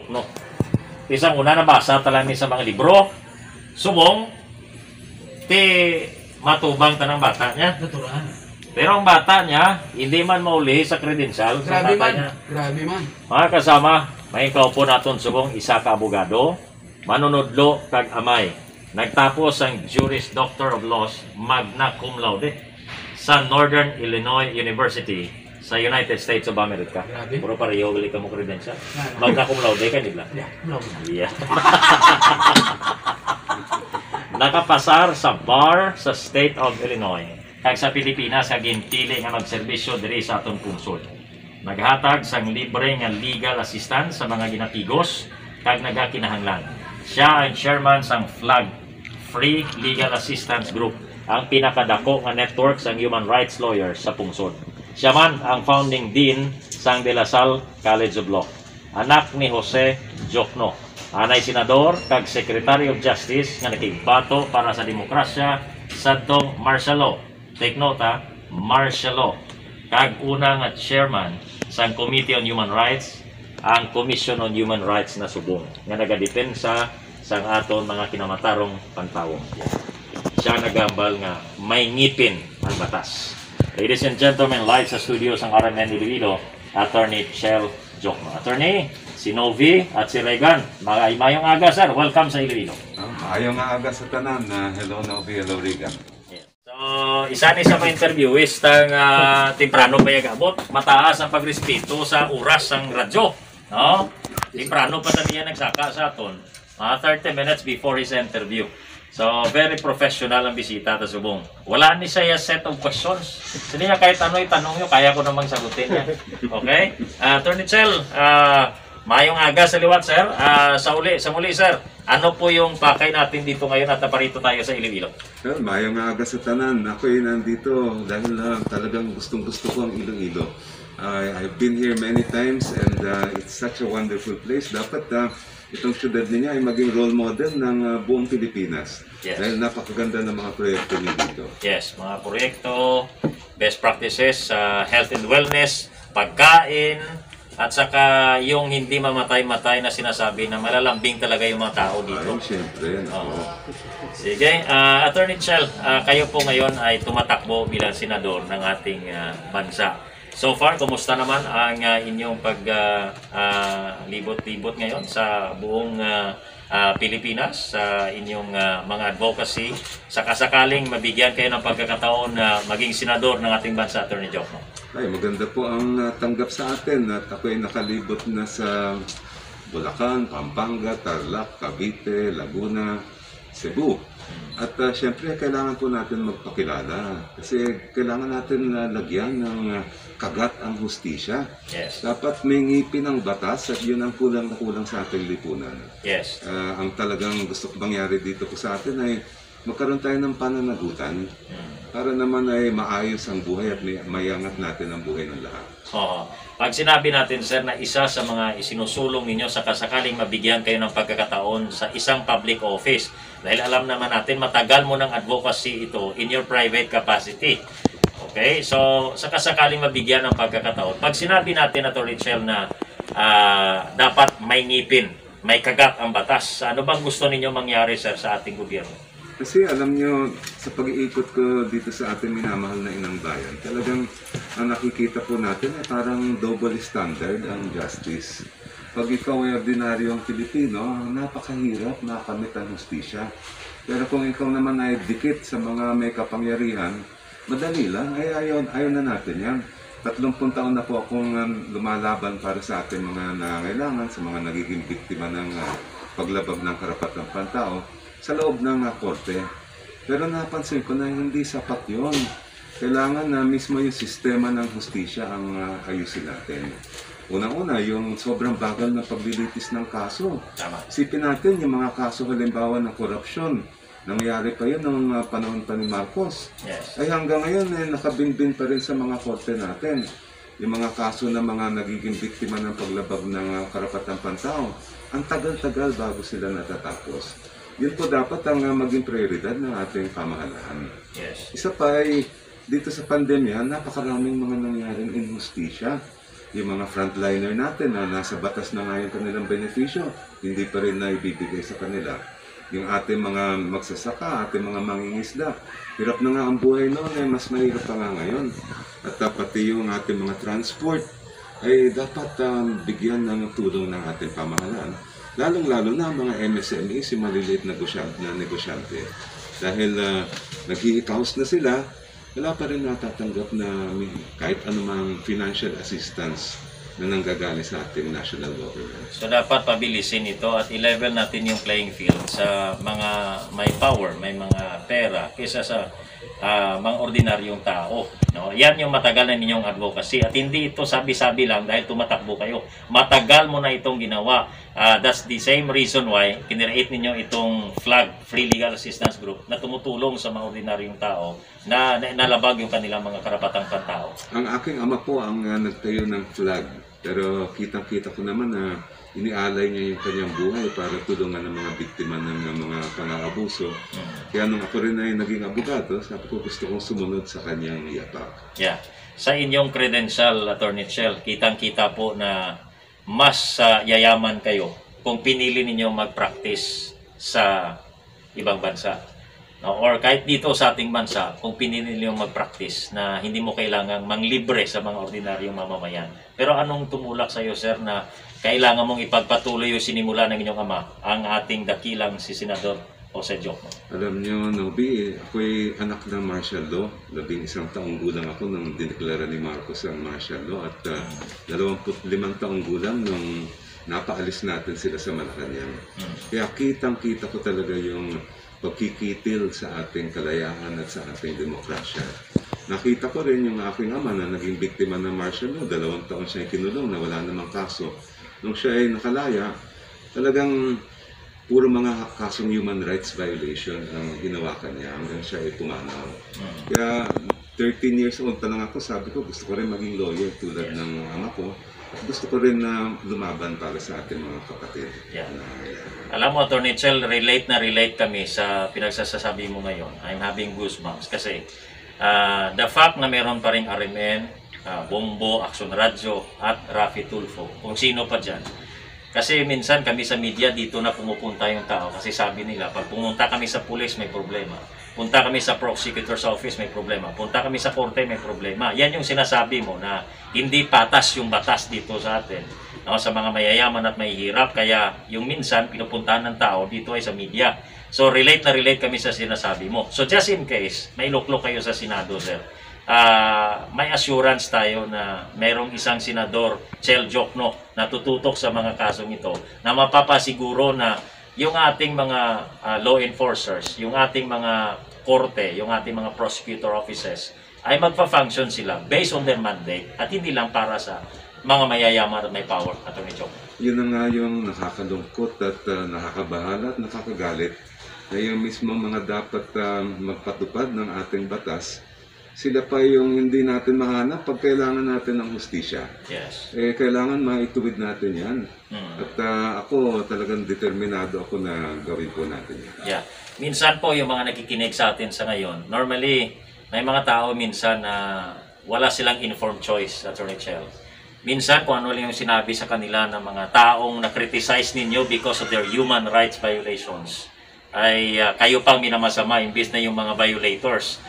Jokno. Isang una nabasa talang ni sa mga libro. Subong, ti matubang tanang bata niya. Natural. Pero ang bata niya, hindi man mauli sa credential sa Grabe tatay man. niya. Grabe man. Mga kasama, may kaupo naton subong isa ka abogado, manunodlo kag amay. Nagtapos ang Juris Doctor of Laws, magna cum laude, sa Northern Illinois University sa United States of America. Grabe. Puro pareho gali ka mo credential. Magna cum laude ka nila. Yeah, no. Yeah. Nakapasar sa bar sa State of Illinois. Kag sa Pilipinas sa ginpili nga magserbisyo diri sa atong pungsod. Naghatag sang libre nga legal assistance sa mga ginatigos kag nagakinahanglan. Siya ang chairman sang FLAG, Free Legal Assistance Group, ang pinakadako nga network sang human rights lawyers sa pungsod. Siya man ang founding dean sang De La Salle College of Law. Anak ni Jose Jokno, anay senador kag Secretary of Justice nga nakigbato para sa demokrasya sadtong martial law. Take note ha, martial law. Kag una nga chairman sang Committee on Human Rights, ang Commission on Human Rights na subong nga nagadepensa sang aton mga kinamatarong pantawong. Siya nagambal nga may ngipin ang batas. Ladies and gentlemen, live sa studio sang RMN Iloilo, Attorney Chel Jokno. Attorney, si Novi at si Regan, mayong aga sir, welcome sa Iloilo. Ayaw nga aga sa tanan na hello Novi, hello Regan. So, isa ni sa mga interviewist ang temprano pa yagabot. Mataas ang pagrespeto sa oras ng radyo. No? Temprano pa niya nagsaka sa aton. 30 minutes before his interview. So, very professional ang bisita ta subong. Wala ni siya set of questions. Hindi niya kahit ano itanong nyo, kaya ko namang sagutin niya. Okay? Attorney Chel, mayong aga sa liwat, sir. Sa muli, sir. Ano po yung pakay natin dito ngayon at naparito tayo sa Iloilo? Well, mayong aga sa tanan. Ako'y nandito dahil talagang gustong-gusto ko ang Iloilo. I've been here many times and it's such a wonderful place. Dapat itong syudad niya ay maging role model ng buong Pilipinas. Yes. Dahil napakaganda ng mga proyekto niya dito. Yes, mga proyekto, best practices sa health and wellness, pagkain, at saka yung hindi mamatay-matay na sinasabi na malalambing talaga yung mga tao dito. Ay, siyempre. Sige, Attorney Chel, kayo po ngayon ay tumatakbo bilang senador ng ating bansa. So far, kumusta naman ang inyong paglibot-libot ngayon sa buong Pilipinas, sa inyong mga advocacy, sakasakaling mabigyan kayo ng pagkakataon na maging senador ng ating bansa, Attorney Jokno? Ay, maganda po ang tanggap sa atin at ako'y nakalibot na sa Bulacan, Pampanga, Tarlac, Cavite, Laguna, Cebu. At syempre, kailangan po natin magpakilala kasi kailangan natin lagyan ng kagat ang hustisya. Yes. Dapat may ngipin ang batas at yun ang kulang na kulang sa ating lipunan. Yes. Ang talagang gusto ko mangyari dito po sa atin ay magkaroon tayo ng pananagutan para naman ay maayos ang buhay at mayangat natin ang buhay ng lahat. Pag sinabi natin, sir, na isa sa mga isinusulong ninyo sa kasakaling mabigyan kayo ng pagkakataon sa isang public office, dahil alam naman natin matagal mo ng advocacy ito in your private capacity. Okay? So, sa kasakaling mabigyan ng pagkakataon, pag sinabi natin, Attorney Chel, na dapat may ngipin, may kagat ang batas, ano bang gusto ninyo mangyari, sir, sa ating gobyerno? Kasi alam nyo, sa pag-iikot ko dito sa ating minamahal na inang bayan, talagang ang nakikita po natin ay parang double standard ang justice. Pag ikaw ay ordinaryong Pilipino, napakahirap makamit ang hustisya. Pero kung ikaw naman ay dikit sa mga may kapangyarihan, madali lang, ay ayaw na natin yan. 30 taon na po akong lumalaban para sa ating mga nangangailangan, sa mga nagiging biktima ng paglabag ng karapatang pantao sa loob ng korte. Pero napansin ko na hindi sapat yon. Kailangan na mismo yung sistema ng hustisya ang ayusin natin. Unang-una, yung sobrang bagal na paglilitis ng kaso. Isipin natin yung mga kaso halimbawa ng korupsyon. Nangyari pa yun noong panahon pa ni Marcos. Yes. Ay hanggang ngayon, nakabinbin pa rin sa mga korte natin. Yung mga kaso ng mga nagiging biktima ng paglabag ng karapatang pantao. Ang tagal-tagal bago sila natatapos. Yun po dapat ang maging prioridad ng ating pamahalaan. Yes. Isa pa ay, dito sa pandemya, napakaraming mga nangyaring injustisya. yung mga frontliner natin na nasa batas na nga yung kanilang benepisyo, hindi pa rin na ibibigay sa kanila. Yung ating mga magsasaka, ating mga mangingisda, hirap na nga ang buhay noon, mas mahirap pa nga ngayon. At pati yung ating mga transport, ay dapat bigyan ng tulong ng ating pamahalaan. Lalong-lalo na ang mga MSME, si maliliit na negosyante. Dahil nag-i-house na sila, wala pa rin natatanggap na kahit anumang financial assistance na nanggagaling sa ating national government. So dapat pabilisin ito at i-level natin yung playing field sa mga may power, may mga pera, kaysa sa mga ordinaryong tao. No? Yan yung matagal na ninyong advocacy at hindi ito sabi-sabi lang dahil tumatakbo kayo. Matagal mo na itong ginawa. That's the same reason why kinreate ninyo itong FLAG, Free Legal Assistance Group, na tumutulong sa mga ordinaryong tao na nalabag yung kanilang mga karapatang pantao. Ang aking ama po ang nagtayo ng FLAG. Pero kitang-kita ko naman na inialay niya yung kanyang buhay para tulungan ng mga biktima ng mga pang-aabuso. Kaya nung ako rin ay naging abogado, sabi ko gusto kong sumunod sa kanyang yapak. Yeah. Sa inyong credential, Attorney Chel, kitang-kita po na mas yayaman kayo kung pinili ninyo mag-practice sa ibang bansa. No? Or kahit dito sa ating bansa, kung pinili ninyo mag-practice na hindi mo kailangang manglibre sa mga ordinaryong mamamayan. Pero anong tumulak sa iyo, sir, na kailangan mong ipagpatuloy yung sinimula ng inyong ama, ang ating dakilang si Senador Jose Diokno? Alam niyo, Nobi, ako'y anak ng martial law. 11 taong gulang ako nung dineklara ni Marcos ang martial law at 25 taong gulang nung napaalis natin sila sa Malacanang. Kaya kitang-kita ko talaga yung pagkikitil sa ating kalayaan at sa ating demokrasya. Nakita ko rin yung aking ama na naging biktima ng martial law. 2 taon siya kinulong na wala namang kaso. Nung siya ay nakalaya, talagang puro mga kasong human rights violation ang ginawakan niya hanggang siya ay pumanaw. Kaya 13 years old pa lang ako, sabi ko gusto ko rin maging lawyer tulad ng ama ko. Gusto ko rin na lumaban para sa ating mga kapatid. Yeah. Alam mo, Attorney Chel, relate kami sa pinagsasabi mo ngayon. I'm having goosebumps kasi the fact na meron pa rin RMN, Bombo, Action Radio at Rafi Tulfo, kung sino pa dyan. Kasi minsan kami sa media dito na pumupunta yung tao kasi sabi nila, pag pumunta kami sa pulis may problema. Punta kami sa prosecutor's office may problema. Punta kami sa korte may problema. Yan yung sinasabi mo na hindi patas yung batas dito sa atin. No, sa mga mayayaman at mahihirap. Kaya yung minsan pinupuntahan ng tao dito ay sa media. So relate kami sa sinasabi mo. So just in case may luklok kayo sa Senado, sir, may assurance tayo na mayroong isang senador, Chel Diokno, na tututok sa mga kasong ito, na mapapasiguro na yung ating mga law enforcers, yung ating mga korte, yung ating mga prosecutor offices, ay magpa-function sila based on their mandate at hindi lang para sa mga mayayaman at may power, Atty. Diokno. Yun na nga yung nakakalungkot at nakakabahala at nakakagalit na yung mismo mga dapat magpatupad ng ating batas, sila pa yung hindi natin mahanap pag kailangan natin ng hustisya. Yes. Kailangan maituwid natin yan. At ako talagang determinado ako na gawin po natin yan. Yeah. Minsan po yung mga nakikinig sa atin sa ngayon, normally may mga tao minsan na wala silang informed choice, Atty. Chel. Minsan kung ano lang yung sinabi sa kanila ng mga taong na-criticize ninyo because of their human rights violations, ay kayo pang minamasama imbis na yung mga violators.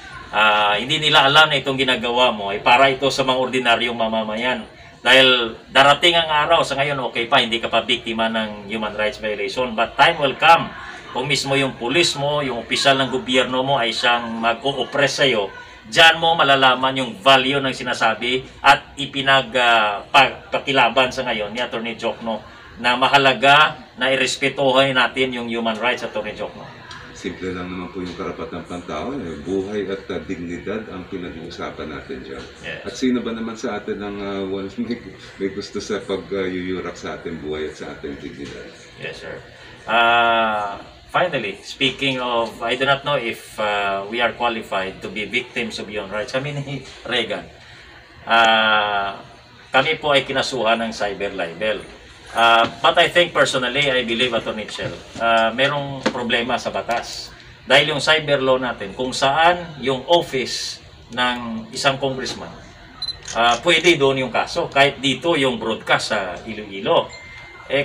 Hindi nila alam na itong ginagawa mo ay para ito sa mga ordinaryong mamamayan. Dahil darating ang araw, sa ngayon okay pa, hindi ka pa biktima ng human rights violation. But time will come, kung mismo yung pulis mo, yung opisyal ng gobyerno mo ay siyang mag-o-oppress sa'yo, diyan mo malalaman yung value ng sinasabi at ipinagpakilaban sa ngayon ni Atty. Diokno na mahalaga na irespetuhin natin yung human rights, Atty. Diokno. Simple lang naman po yung karapatang pantao. Buhay at dignidad ang pinag-uusapan natin dyan. Yes. At sino ba naman sa atin ang may gusto sa pag-yuyurak sa ating buhay at sa ating dignidad? Yes, sir. Finally, speaking of, I do not know if we are qualified to be victims of human rights. Kami ni Regan, kami po ay kinasuhan ng cyber libel. But I think personally, I believe, Atty. Chel, merong problema sa batas. Dahil yung cyber law natin, kung saan yung office ng isang congressman pwede doon yung kaso. Kahit dito yung broadcast sa Iloilo.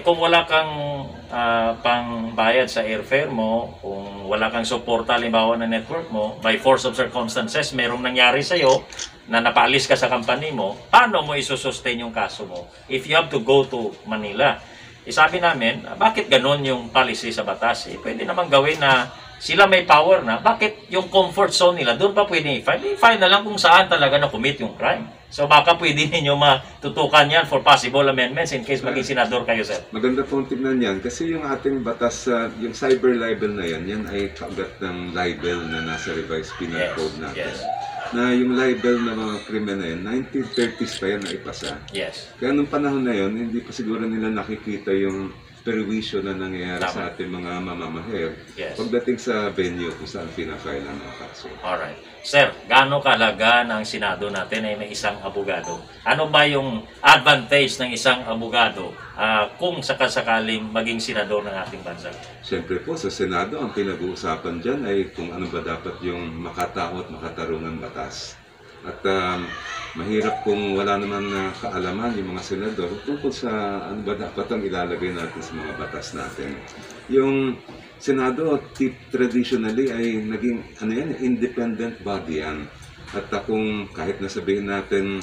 Kung wala kang pangbayad sa airfare mo, kung wala kang suporta, halimbawa na network mo, by force of circumstances, merong nangyari sa'yo na napaalis ka sa company mo, paano mo isusustain yung kaso mo if you have to go to Manila? Sabi namin, bakit ganon yung policy sa batas? Pwede naman gawin na sila may power na, bakit yung comfort zone nila, doon pa pwede i-file? I-file na lang kung saan talaga na-commit yung crime. So baka pwede ninyo matutukan yan for possible amendments in case maging senador kayo, sir. Maganda pong tignan yan kasi yung ating batas, yung cyber libel na yan ay kagat ng libel na nasa revised penal code natin. Yes. Na yung libel na mga krimen na yan, 1930s pa yan na ipasa. Yes. Kaya nung panahon na yon, hindi pa siguro nila nakikita yung perwisyo na nangyayari sa ating mga mamamaher pagdating sa venue kung saan pinafile ang mga kaso. Alright. Sir, gaano kalaga ng Senado natin ay may isang abogado? Ano ba yung advantage ng isang abogado kung sakasakaling maging senador ng ating bansa? Siyempre po, sa Senado, ang pinag-uusapan dyan ay kung ano ba dapat yung makatao at makatarungan batas. At mahirap kung wala naman na kaalaman yung mga senador tungkol sa ano ba dapat ang ilalagay natin sa mga batas natin. Yung Senado, traditionally ay naging independent body yan. At kung kahit nasabihin natin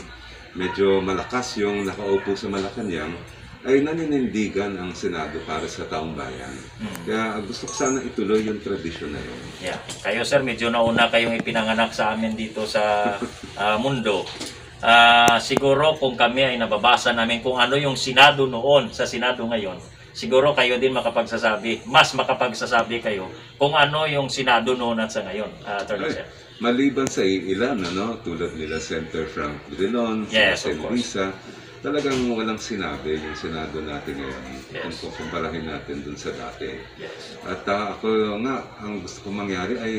medyo malakas yung nakaupo sa Malacanang, ay naninindigan ang Senado para sa taong bayan. Kaya gusto ko sana ituloy yung tradisyon na yun. Yeah. Kayo, sir, medyo nauna kayong ipinanganak sa amin dito sa mundo. Siguro kung kami ay nababasa namin kung ano yung Senado noon sa Senado ngayon, siguro kayo din mas makapagsasabi kayo kung ano yung Senado noon at sa ngayon, Attorney Sir. Maliban sa ilan, tulad nila Senator Frank Drilon, Sen. Luisa, talagang walang sinabi yung Senado natin ngayon kung kumparahin natin dun sa dati. At ako nga, ang gusto kong mangyari ay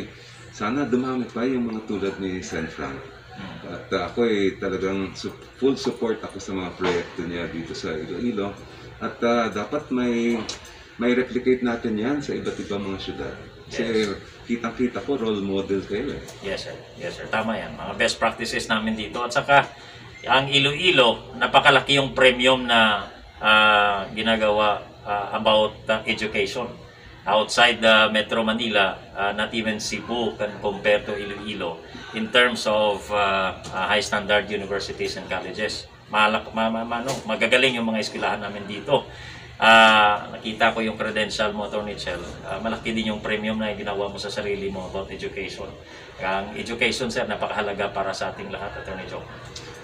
sana dumami pa yung mga tulad ni Sen. Frank. At ako ay talagang full support ako sa mga proyekto niya dito sa Iloilo. At dapat may replicate natin yan sa iba't ibang mga syudad. Kasi kitang-kita ko, role model kayo eh. Yes, sir. Yes, sir. Tama yan. Mga best practices namin dito. At saka, ang Iloilo, napakalaki yung premium na ginagawa about education. Outside the Metro Manila, not even Cebu can compare to Iloilo in terms of high standard universities and colleges. Magagaling yung mga eskwelahan namin dito. Nakita ko yung credential mo, Attorney Chel. Malaki din yung premium na ginawa mo sa sarili mo about education. Ang education, sir, napakahalaga para sa ating lahat, Attorney Joe.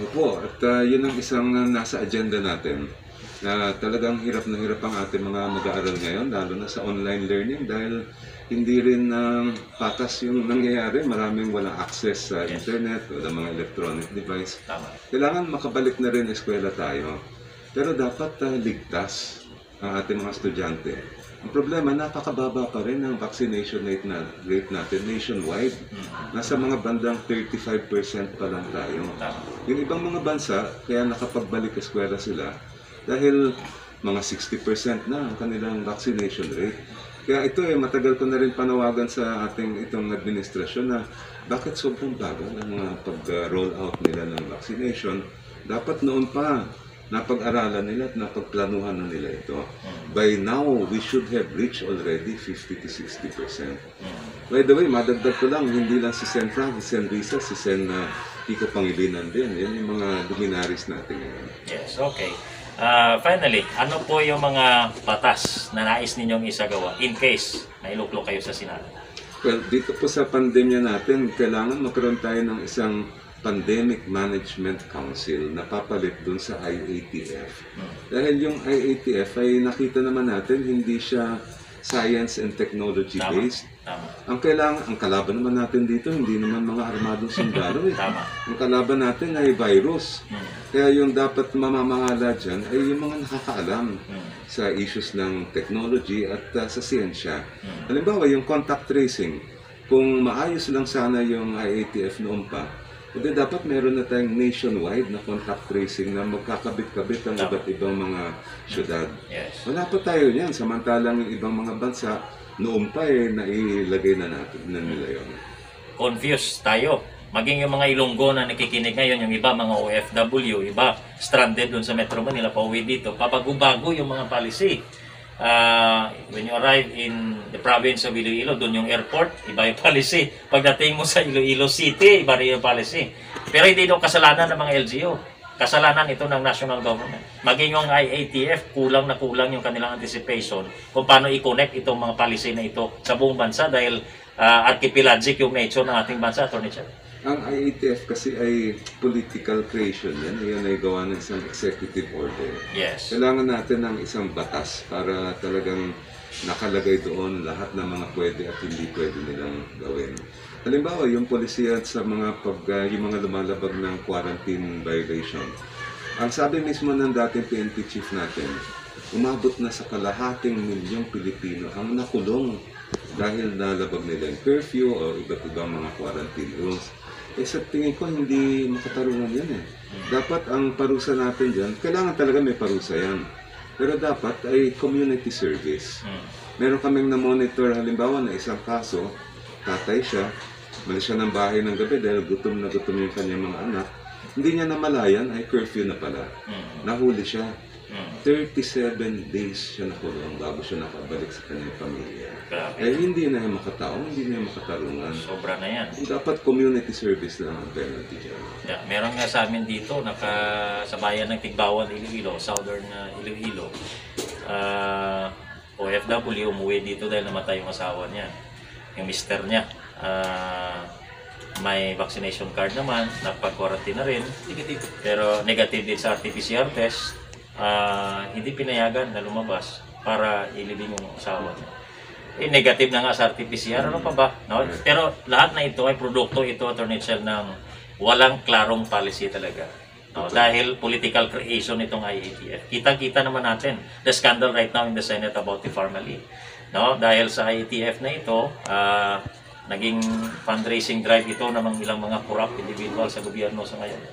Opo, at yun ang isang nasa agenda natin. Na talagang hirap na hirap ang ating mga mag-aaral ngayon, lalo na sa online learning dahil hindi rin patas yung nangyayari. Maraming walang access sa internet o mga electronic device. Kailangan makabalik na rin eskwela tayo. Pero dapat ligtas ang ating mga estudyante. Ang problema, napakababa pa rin ang vaccination rate natin nationwide. Nasa mga bandang 35% pa lang tayo. Yung ibang mga bansa, kaya nakapagbalik eskwela sila dahil mga 60% na ang kanilang vaccination rate. Kaya ito matagal ko na rin panawagan sa ating itong administrasyon na bakit sobrang bagal ang pag-roll out nila ng vaccination. Dapat noon pa napag-aralan nila at napagplanuhan na nila ito. By now, we should have reached already 50 to 60%. By the way, madagdag ko lang, hindi lang si Sen. Frank, si Sen. Risa, si Sen. Kiko Pangilinan din. Yan yung mga luminaries natin ngayon. Yes, okay. Finally, ano po yung mga batas na nais ninyong isagawa in case nailuklok kayo sa Senado? Well, dito po sa pandemya natin, kailangan magkaroon tayo ng isang Pandemic Management Council na papalit dun sa IATF. Dahil yung IATF ay nakita naman natin hindi siya science and technology based. Ang kalaban naman natin dito hindi naman mga armadong sundalo eh. Ang kalaban natin ay virus. Kaya yung dapat mamamahala dyan ay yung mga nakakaalam sa issues ng technology at sa siyensya. Halimbawa yung contact tracing, kung maayos lang sana yung IATF noon pa, hindi dapat meron na tayong nationwide na contact tracing na magkakabit-kabit ang iba't ibang mga syudad. Wala pa tayo niyan, samantalang yung ibang mga bansa noon pa nailagay na natin na nila yun. Confused tayo. Maging yung mga Ilonggo na nakikinig ngayon, yung iba mga OFW, iba stranded doon sa Metro Manila, pauwi dito, pabago-bago yung mga policy. When you arrive in the province of Iloilo, doon yung airport, iba yung policy. Pagdating mo sa Iloilo City, iba rin yung policy. Pero hindi daw kasalanan ng mga LGU. Kasalanan ito ng national government. Maging yung IATF, kulang na kulang yung kanilang anticipation kung paano i-connect itong mga policy na ito sa buong bansa dahil archipelagic yung nature ng ating bansa, Atty. Chair. Ang IATF kasi ay political creation yan. Yan ay gawa ng isang executive order. Yes. Kailangan natin ng isang batas para talagang nakalagay doon lahat ng mga pwede at hindi pwede nilang gawin. Halimbawa, yung polisiya sa mga yung mga lumalabag ng quarantine violation. Ang sabi mismo ng dating PNP chief natin, umabot na sa kalahating milyong Pilipino ang nakulong dahil nalabag nila yung curfew o iba't ibang mga quarantine rules. Sa tingin ko, hindi makatarungan yan eh. Dapat ang parusa natin dyan, kailangan talaga may parusa yan. Pero dapat ay community service. Meron kaming na-monitor halimbawa na isang kaso, tatay siya, malis siya ng bahay ng gabi dahil gutom na gutom yung kanyang mga anak. Hindi niya namalayan, ay curfew na pala. Nahuli siya. 37 days siya nakulong bago siya nakabalik sa kanyang pamilya. Eh hindi na yung makatao, hindi na yung makatarungan. Sobra na yan. Dapat community service lang ang penalty dyan. Yeah, meron nga sa amin dito, sa bayan ng Tigbawan, Iloilo, southern Iloilo. OFW, umuwi dito dahil namatay yung asawa niya. Yung mister niya. May vaccination card naman, napag-quarantine na rin. Pero negative din sa RT-PCR test. Hindi pinayagan na lumabas para ilibing yung asawa niya. Negative na nga sa RT-PCR, ano pa ba? No? Pero lahat na ito ay produkto ito, Atty. Chair, ng walang klarong policy talaga. No? Dahil political creation itong IATF. Kita-kita naman natin the scandal right now in the Senate about the Pharmaly. No? Dahil sa IATF na ito, naging fundraising drive ito ng ilang mga corrupt individual sa gobyerno sa ngayon.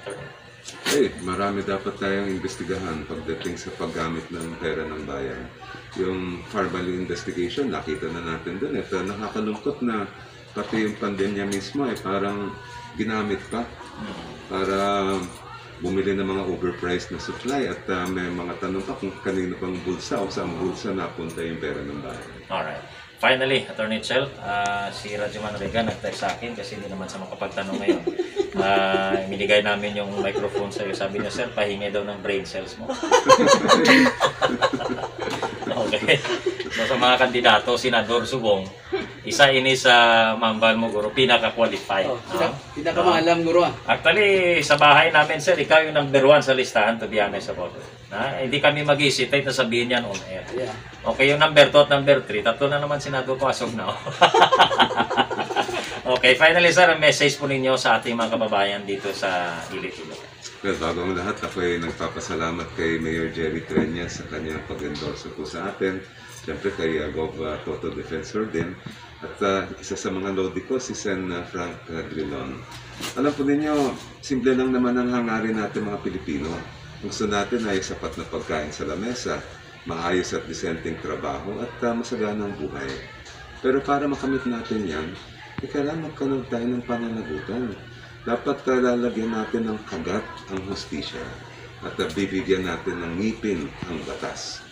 Marami dapat tayong investigahan pagdating sa paggamit ng pera ng bayan. Yung Pharmaly investigation, nakita na natin dun. Ito, nakakalungkot na pati yung pandemya mismo ay parang ginamit pa para bumili ng mga overpriced na supply at may mga tanong pa kung kanino pang bulsa o saan bulsa napunta yung pera ng bayan. Alright. Finally, Atty. Chel, si Rajuman Orega nag-text sa akin kasi hindi naman sa makapagtanong ngayon. Minigay namin yung microphone sa'yo. Sabi niya, sir, pahingi daw ng brain cells mo. Okay. So sa mga kandidato, Senador Subong, isa ini sa Mambal mo, Guro, pinaka-qualified. Pinaka-maalam, Guro. Actually, sa bahay namin, sir, ikaw yung number 1 sa listahan, to be honest about it. Hindi kami mag-hesitate na sabihin yan on air. Yeah. Okay, yung number 2 at number 3, tatlo na naman Senador ko as of now. Okay, finally, sir, ang message po ninyo sa ating mga kababayan dito sa Iloilo. Well, bago ang lahat, ako ay nagpapasalamat kay Mayor Jerry Treñas sa kanyang pag-endorse po sa atin. Siyempre kay Gov. Toto Defensor din. At isa sa mga lodi ko, si Sen. Frank Drilon. Alam po ninyo, simple lang naman ang hangarin natin mga Pilipino. Gusto natin ay sapat na pagkain sa lamesa, maayos at disenteng trabaho at masaganang buhay. Pero para makamit natin yan, kailangan magkaroon tayo ng pananagutan. Dapat lalagyan natin ng kagat ang hustisya at bibigyan natin ng ngipin ang batas.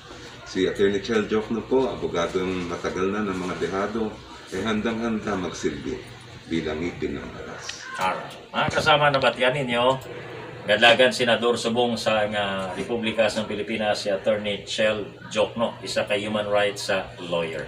Si Atty. Chel Jokno po, abogadong matagal na ng mga dehado, ay handang-handa magsilbi bilang ngipin ng batas. Alright. Mga kasama na batian ninyo, Gadlagan Senador Subong sa Republika ng Pilipinas si Atty. Chel Jokno, isa kay human rights lawyer.